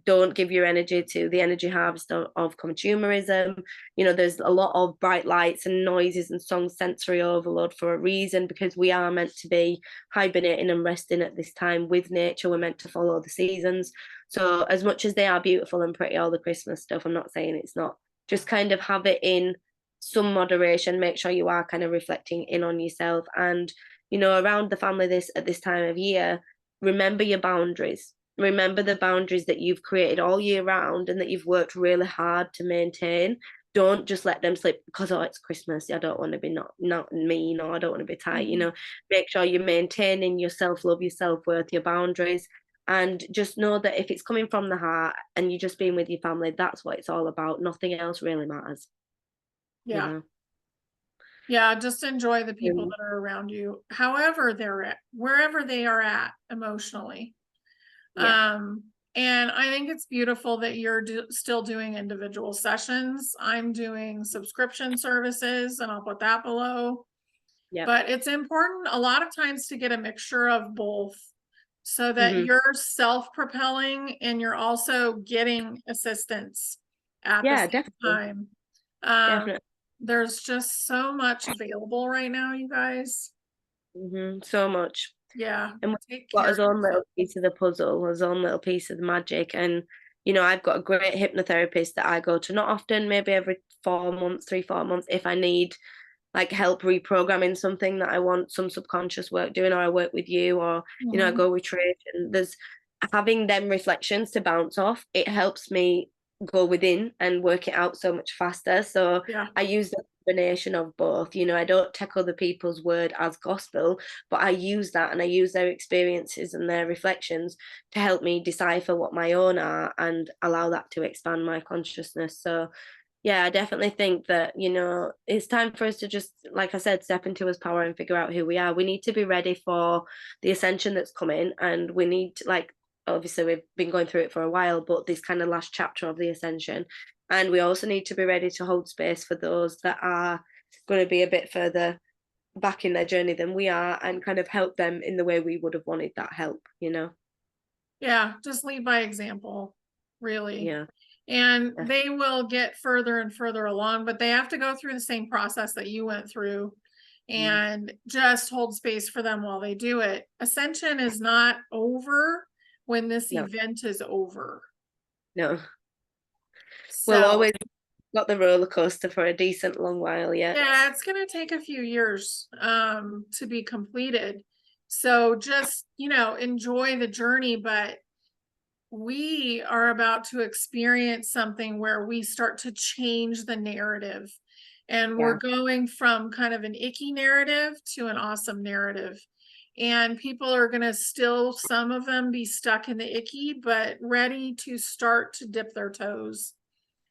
don't give your energy to the energy harvest of consumerism. There's a lot of bright lights and noises and song sensory overload for a reason, because we are meant to be hibernating and resting at this time with nature. We're meant to follow the seasons. So as much as they are beautiful and pretty, all the Christmas stuff, I'm not saying it's not. Just kind of have it in some moderation. Make sure you are kind of reflecting in on yourself, and around the family at this time of year, remember your boundaries. Remember the boundaries that you've created all year round and that you've worked really hard to maintain. Don't just let them slip because it's Christmas. I don't want to be not mean, or I don't want to be tight. Make sure you're maintaining your self-love, your self-worth, your boundaries, and just know that if it's coming from the heart and you're just being with your family, that's what it's all about. Nothing else really matters. Yeah. Yeah, just enjoy the people that are around you, however they're at, wherever they are at emotionally. Yeah. And I think it's beautiful that you're still doing individual sessions. I'm doing subscription services, and I'll put that below. Yeah. But it's important a lot of times to get a mixture of both, so that you're self-propelling and you're also getting assistance at the same definitely. time. Definitely. There's just so much available right now, you guys. So much. Yeah. And Take got care his of own little yourself. piece of the puzzle, his own little piece of the magic. And, I've got a great hypnotherapist that I go to, not often, maybe every 4 months, 3, 4 months, if I need like help reprogramming something that I want some subconscious work doing, or I work with you, or, I go with Trish, and there's having them reflections to bounce off. It helps me go within and work it out so much faster. So Yeah. I use them combination of both. You know, I don't take other people's word as gospel, but I use that, and I use their experiences and their reflections to help me decipher what my own are and allow that to expand my consciousness. So yeah, I definitely think that, you know, it's time for us to just, like I said, step into his power and figure out who we are. We need to be ready for the ascension that's coming, and we need to, like, obviously we've been going through it for a while, but this kind of last chapter of the ascension. And we also need to be ready to hold space for those that are going to be a bit further back in their journey than we are, and kind of help them in the way we would have wanted that help, you know? Yeah, just lead by example, really. Yeah. And Yeah. they will get further and further along, but they have to go through the same process that you went through, and just hold space for them while they do it. Ascension is not over when this No, event is over. no. We'll So, always got the roller coaster for a decent long while yet. yeah, it's going to take a few years to be completed. So just, you know, enjoy the journey, but we are about to experience something where we start to change the narrative, and we're Yeah. going from kind of an icky narrative to an awesome narrative. And people are going to still, some of them, be stuck in the icky, but ready to start to dip their toes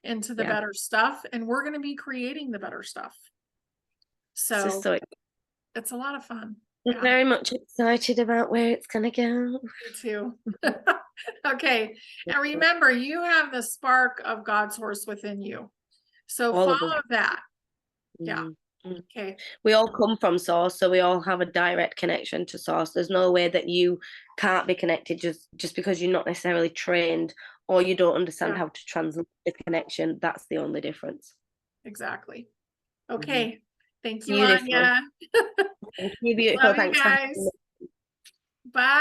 into the Yeah. better stuff. And we're going to be creating the better stuff. It's just So so it's a lot of fun. I'm Yeah, very much excited about where it's gonna go. me too. Okay. And remember, you have the spark of God's horse within you. So All of us. follow that. Yeah. Mm. Mm. Okay. We all come from source, so we all have a direct connection to source. There's no way that you can't be connected just because you're not necessarily trained or you don't understand Yeah, how to translate the connection. That's the only difference. exactly. Mhm. Okay. Thank you, Beautiful. Anya. Thank you, beautiful. Love you Thanks for having guys. me. Bye.